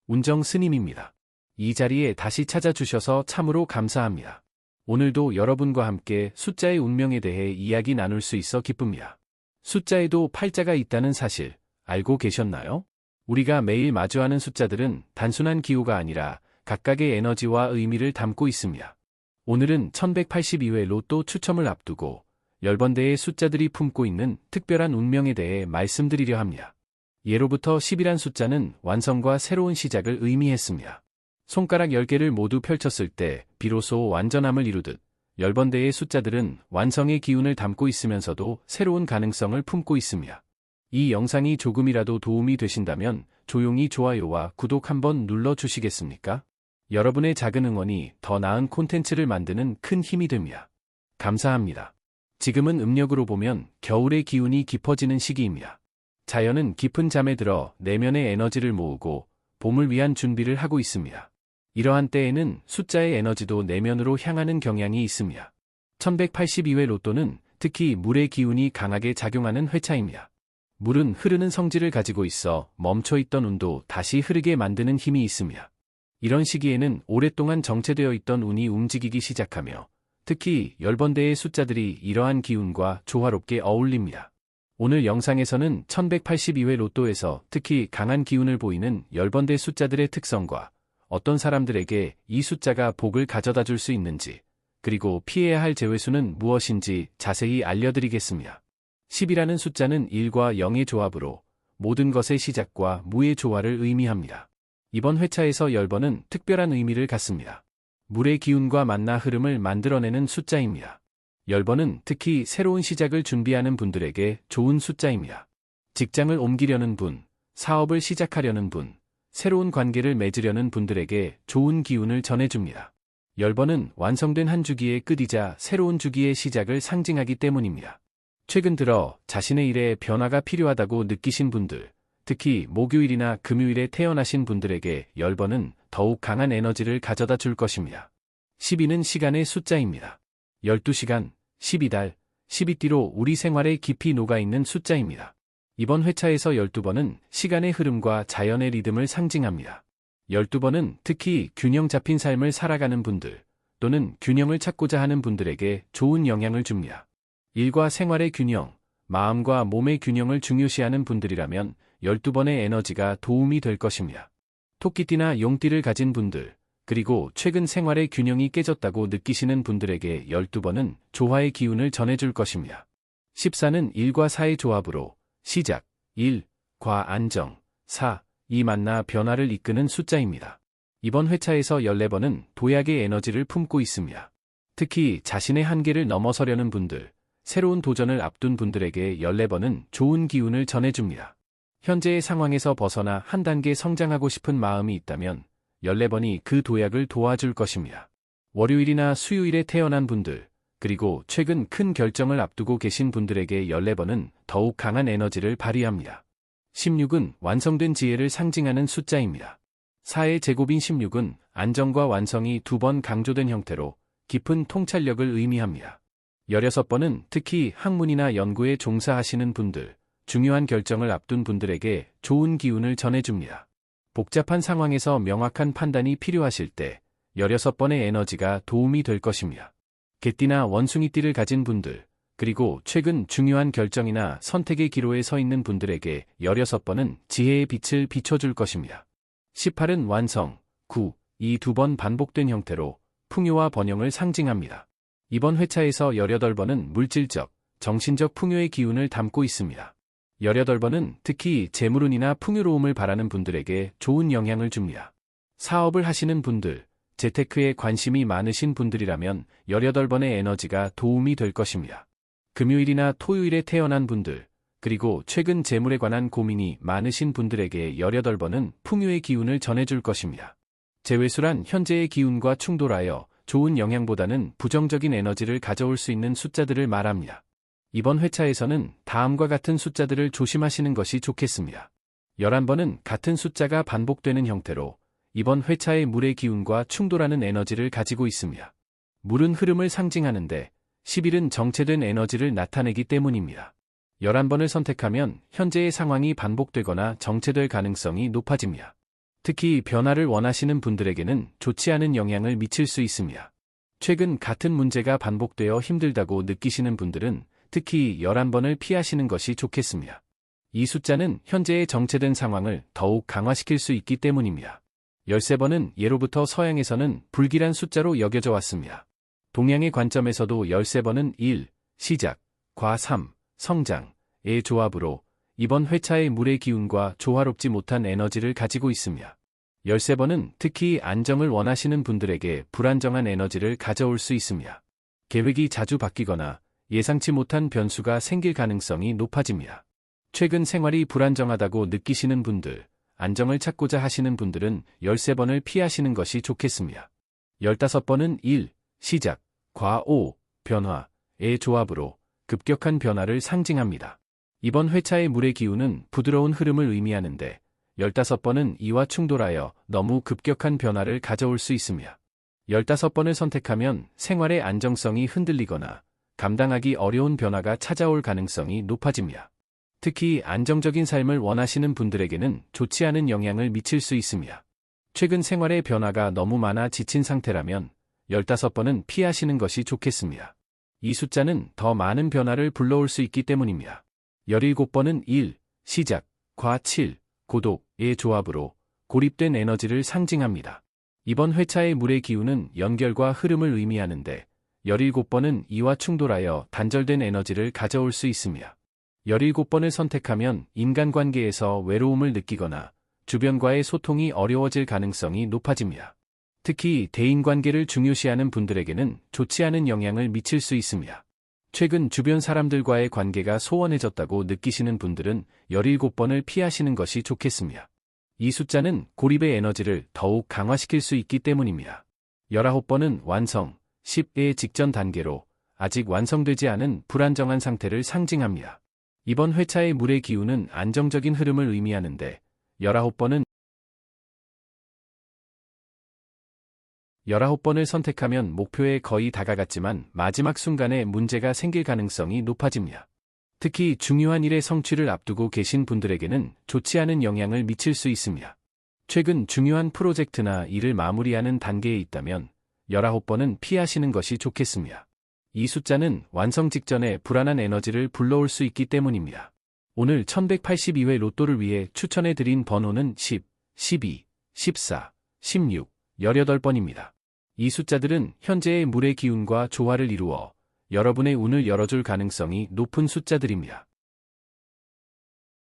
운정 스님입니다. 이 자리에 다시 찾아주셔서 참으로 감사합니다. 오늘도 여러분과 함께 숫자의 운명에 대해 이야기 나눌 수 있어 기쁩니다. 숫자에도 팔자가 있다는 사실 알고 계셨나요? 우리가 매일 마주하는 숫자들은 단순한 기호가 아니라 각각의 에너지와 의미를 담고 있습니다. 오늘은 1182회 로또 추첨을 앞두고 10번대의 숫자들이 품고 있는 특별한 운명에 대해 말씀드리려 합니다. 예로부터 10이란 숫자는 완성과 새로운 시작을 의미했습니다. 손가락 10개를 모두 펼쳤을 때 비로소 완전함을 이루듯 10번대의 숫자들은 완성의 기운을 담고 있으면서도 새로운 가능성을 품고 있습니다. 이 영상이 조금이라도 도움이 되신다면 조용히 좋아요와 구독 한번 눌러주시겠습니까? 여러분의 작은 응원이 더 나은 콘텐츠를 만드는 큰 힘이 됩니다. 감사합니다. 지금은 음력으로 보면 겨울의 기운이 깊어지는 시기입니다. 자연은 깊은 잠에 들어 내면의 에너지를 모으고 봄을 위한 준비를 하고 있습니다. 이러한 때에는 숫자의 에너지도 내면으로 향하는 경향이 있습니다. 1182회 로또는 특히 물의 기운이 강하게 작용하는 회차입니다. 물은 흐르는 성질을 가지고 있어 멈춰있던 운도 다시 흐르게 만드는 힘이 있습니다. 이런 시기에는 오랫동안 정체되어 있던 운이 움직이기 시작하며 특히 10번대의 숫자들이 이러한 기운과 조화롭게 어울립니다. 오늘 영상에서는 1182회 로또에서 특히 강한 기운을 보이는 10번대 숫자들의 특성과 어떤 사람들에게 이 숫자가 복을 가져다 줄 수 있는지, 그리고 피해야 할 제외수는 무엇인지 자세히 알려드리겠습니다. 10이라는 숫자는 1과 0의 조합으로 모든 것의 시작과 무의 조화를 의미합니다. 이번 회차에서 10번은 특별한 의미를 갖습니다. 물의 기운과 만나 흐름을 만들어내는 숫자입니다. 10번은 특히 새로운 시작을 준비하는 분들에게 좋은 숫자입니다. 직장을 옮기려는 분, 사업을 시작하려는 분, 새로운 관계를 맺으려는 분들에게 좋은 기운을 전해줍니다. 10번은 완성된 한 주기의 끝이자 새로운 주기의 시작을 상징하기 때문입니다. 최근 들어 자신의 일에 변화가 필요하다고 느끼신 분들, 특히 목요일이나 금요일에 태어나신 분들에게 10번은 더욱 강한 에너지를 가져다 줄 것입니다. 12는 시간의 숫자입니다. 12시간, 12달, 12띠로 우리 생활에 깊이 녹아있는 숫자입니다. 이번 회차에서 12번은 시간의 흐름과 자연의 리듬을 상징합니다. 12번은 특히 균형 잡힌 삶을 살아가는 분들 또는 균형을 찾고자 하는 분들에게 좋은 영향을 줍니다. 일과 생활의 균형, 마음과 몸의 균형을 중요시하는 분들이라면 12번의 에너지가 도움이 될 것입니다. 토끼띠나 용띠를 가진 분들, 그리고 최근 생활의 균형이 깨졌다고 느끼시는 분들에게 12번은 조화의 기운을 전해줄 것입니다. 14는 1과 4의 조합으로 시작, 1, 과 안정, 4, 이 만나 변화를 이끄는 숫자입니다. 이번 회차에서 14번은 도약의 에너지를 품고 있습니다. 특히 자신의 한계를 넘어서려는 분들, 새로운 도전을 앞둔 분들에게 14번은 좋은 기운을 전해줍니다. 현재의 상황에서 벗어나 한 단계 성장하고 싶은 마음이 있다면 14번이 그 도약을 도와줄 것입니다. 월요일이나 수요일에 태어난 분들, 그리고 최근 큰 결정을 앞두고 계신 분들에게 14번은 더욱 강한 에너지를 발휘합니다. 16은 완성된 지혜를 상징하는 숫자입니다. 4의 제곱인 16은 안정과 완성이 2번 강조된 형태로 깊은 통찰력을 의미합니다. 16번은 특히 학문이나 연구에 종사하시는 분들, 중요한 결정을 앞둔 분들에게 좋은 기운을 전해줍니다. 복잡한 상황에서 명확한 판단이 필요하실 때 16번의 에너지가 도움이 될 것입니다. 개띠나 원숭이띠를 가진 분들, 그리고 최근 중요한 결정이나 선택의 기로에 서 있는 분들에게 16번은 지혜의 빛을 비춰줄 것입니다. 18은 완성, 9, 이 2번 반복된 형태로 풍요와 번영을 상징합니다. 이번 회차에서 18번은 물질적, 정신적 풍요의 기운을 담고 있습니다. 18번은 특히 재물운이나 풍요로움을 바라는 분들에게 좋은 영향을 줍니다. 사업을 하시는 분들, 재테크에 관심이 많으신 분들이라면 18번의 에너지가 도움이 될 것입니다. 금요일이나 토요일에 태어난 분들, 그리고 최근 재물에 관한 고민이 많으신 분들에게 18번은 풍요의 기운을 전해줄 것입니다. 재회수란 현재의 기운과 충돌하여 좋은 영향보다는 부정적인 에너지를 가져올 수 있는 숫자들을 말합니다. 이번 회차에서는 다음과 같은 숫자들을 조심하시는 것이 좋겠습니다. 11번은 같은 숫자가 반복되는 형태로 이번 회차의 물의 기운과 충돌하는 에너지를 가지고 있습니다. 물은 흐름을 상징하는데 11은 정체된 에너지를 나타내기 때문입니다. 11번을 선택하면 현재의 상황이 반복되거나 정체될 가능성이 높아집니다. 특히 변화를 원하시는 분들에게는 좋지 않은 영향을 미칠 수 있습니다. 최근 같은 문제가 반복되어 힘들다고 느끼시는 분들은 특히 11번을 피하시는 것이 좋겠습니다. 이 숫자는 현재의 정체된 상황을 더욱 강화시킬 수 있기 때문입니다. 13번은 예로부터 서양에서는 불길한 숫자로 여겨져 왔습니다. 동양의 관점에서도 13번은 1, 시작, 과 3, 성장의 조합으로 이번 회차의 물의 기운과 조화롭지 못한 에너지를 가지고 있습니다. 13번은 특히 안정을 원하시는 분들에게 불안정한 에너지를 가져올 수 있습니다. 계획이 자주 바뀌거나 예상치 못한 변수가 생길 가능성이 높아집니다. 최근 생활이 불안정하다고 느끼시는 분들, 안정을 찾고자 하시는 분들은 13번을 피하시는 것이 좋겠습니다. 15번은 1, 시작, 과 5, 변화의 조합으로 급격한 변화를 상징합니다. 이번 회차의 물의 기운은 부드러운 흐름을 의미하는데 15번은 이와 충돌하여 너무 급격한 변화를 가져올 수 있습니다. 15번을 선택하면 생활의 안정성이 흔들리거나 감당하기 어려운 변화가 찾아올 가능성이 높아집니다. 특히 안정적인 삶을 원하시는 분들에게는 좋지 않은 영향을 미칠 수 있습니다. 최근 생활의 변화가 너무 많아 지친 상태라면 15번은 피하시는 것이 좋겠습니다. 이 숫자는 더 많은 변화를 불러올 수 있기 때문입니다. 17번은 1, 시작, 과 7, 고독의 조합으로 고립된 에너지를 상징합니다. 이번 회차의 물의 기운은 연결과 흐름을 의미하는데 17번은 이와 충돌하여 단절된 에너지를 가져올 수 있습니다. 17번을 선택하면 인간관계에서 외로움을 느끼거나 주변과의 소통이 어려워질 가능성이 높아집니다. 특히 대인관계를 중요시하는 분들에게는 좋지 않은 영향을 미칠 수 있습니다. 최근 주변 사람들과의 관계가 소원해졌다고 느끼시는 분들은 17번을 피하시는 것이 좋겠습니다. 이 숫자는 고립의 에너지를 더욱 강화시킬 수 있기 때문입니다. 19번은 완성, 10의 직전 단계로 아직 완성되지 않은 불안정한 상태를 상징합니다. 이번 회차의 물의 기운은 안정적인 흐름을 의미하는데 19번을 선택하면 목표에 거의 다가갔지만 마지막 순간에 문제가 생길 가능성이 높아집니다. 특히 중요한 일의 성취를 앞두고 계신 분들에게는 좋지 않은 영향을 미칠 수 있습니다. 최근 중요한 프로젝트나 일을 마무리하는 단계에 있다면 19번은 피하시는 것이 좋겠습니다. 이 숫자는 완성 직전에 불안한 에너지를 불러올 수 있기 때문입니다. 오늘 1182회 로또를 위해 추천해드린 번호는 10, 12, 14, 16, 18번입니다. 이 숫자들은 현재의 물의 기운과 조화를 이루어 여러분의 운을 열어줄 가능성이 높은 숫자들입니다.